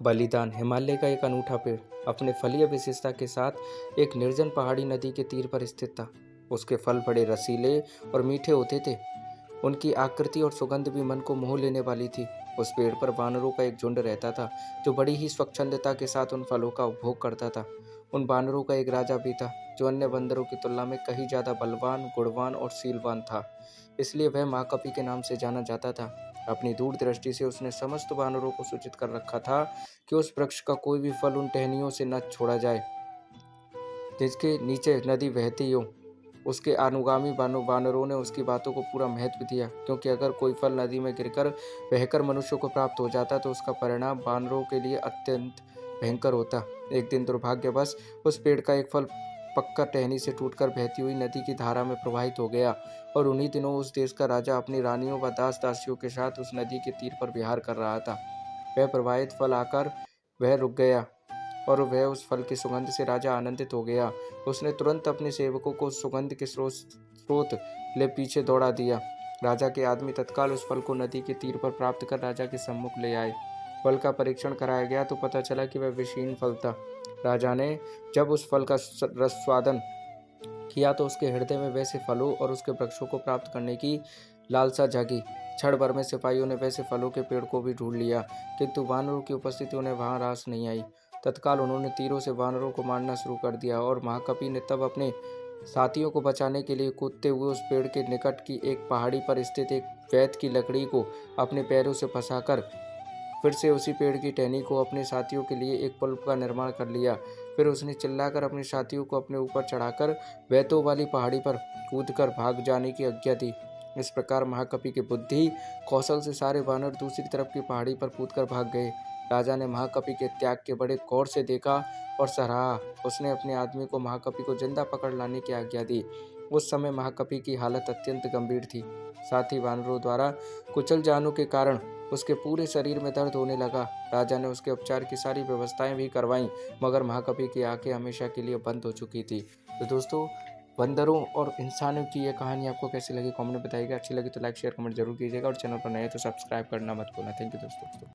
बलिदान हिमालय का एक अनूठा पेड़ अपने फलीय विशेषता के साथ एक निर्जन पहाड़ी नदी के तीर पर स्थित था। उसके फल बड़े रसीले और मीठे होते थे। उनकी आकृति और सुगंध भी मन को मोह लेने वाली थी। उस पेड़ पर वानरों का एक झुंड रहता था जो बड़ी ही स्वच्छंदता के साथ उन फलों का उपभोग करता था। उन वानरों का एक राजा भी था जो अन्य बंदरों की तुलना में कहीं ज्यादा बलवान, गुणवान और शीलवान था। इसलिए वह महाकपि के नाम से जाना जाता था। अपनी दूर दृष्टि से उसने समस्त वानरों को सूचित कर रखा था कि उस वृक्ष का कोई भी फल उन टहनियों से न छोड़ा जाए जिसके नीचे नदी बहती हो। उसके अनुगामी वानरों ने उसकी बातों को पूरा महत्व दिया, क्योंकि अगर कोई फल नदी में गिरकर बहकर मनुष्य को प्राप्त हो जाता तो उसका परिणाम वानरों के लिए अत्यंत भयंकर होता। एक दिन दुर्भाग्यवश उस पेड़ का एक फल पक्का टहनी से टूटकर बहती हुई नदी की धारा में प्रवाहित हो गया, और उन्हीं दिनों उस देश का राजा अपनी रानियों व दास दासियों के साथ उस नदी के तीर पर विहार कर रहा था। वह प्रवाहित फल आकर वह रुक गया, और वह उस फल की सुगंध से राजा आनंदित हो गया। उसने तुरंत अपने सेवकों को उस सुगंध के स्रोत ले पीछे दौड़ा दिया। राजा के आदमी तत्काल उस फल को नदी के तीर पर प्राप्त कर राजा के सम्मुख ले आए। फल का परीक्षण कराया गया तो पता चला कि वह विषहीन फल था। राजा ने जब उस फल का रस स्वादन किया तो उसके हृदय में वैसे फलों और उसके वृक्षों को प्राप्त करने की लालसा जागी। क्षण भर में सिपाहियों ने वैसे फलों के पेड़ को भी ढूंढ लिया, किंतु वानरों की उपस्थिति उन्हें वहां रास नहीं आई। तत्काल उन्होंने तीरों से वानरों को मारना शुरू कर दिया, और महाकपि ने तब अपने साथियों को बचाने के लिए कूदते हुए उस पेड़ के निकट की एक पहाड़ी पर स्थित एक वैत की लकड़ी को अपने पैरों से फंसाकर फिर से उसी पेड़ की टहनी को अपने साथियों के लिए एक पुल का निर्माण कर लिया। फिर उसने चिल्लाकर अपने साथियों को अपने ऊपर चढ़ाकर वैतों वाली पहाड़ी पर कूदकर भाग जाने की आज्ञा दी। इस प्रकार महाकपि के बुद्धि कौशल से सारे वानर दूसरी तरफ की पहाड़ी पर कूदकर भाग गए। राजा ने महाकपि के त्याग के बड़े गौर से देखा और सराहा। उसने अपने आदमी को महाकपि को जिंदा पकड़ लाने की आज्ञा दी। उस समय महाकपि की हालत अत्यंत गंभीर थी। साथ ही वानरों द्वारा कुचल जाने के कारण उसके पूरे शरीर में दर्द होने लगा। राजा ने उसके उपचार की सारी व्यवस्थाएं भी करवाईं, मगर महाकपि की आंखें हमेशा के लिए बंद हो चुकी थी। तो दोस्तों, बंदरों और इंसानों की यह कहानी आपको कैसी लगी कमेंट में बताइएगा। अच्छी लगी तो लाइक शेयर कमेंट जरूर कीजिएगा, और चैनल पर नए तो सब्सक्राइब करना मत भूलना। थैंक यू दोस्तों।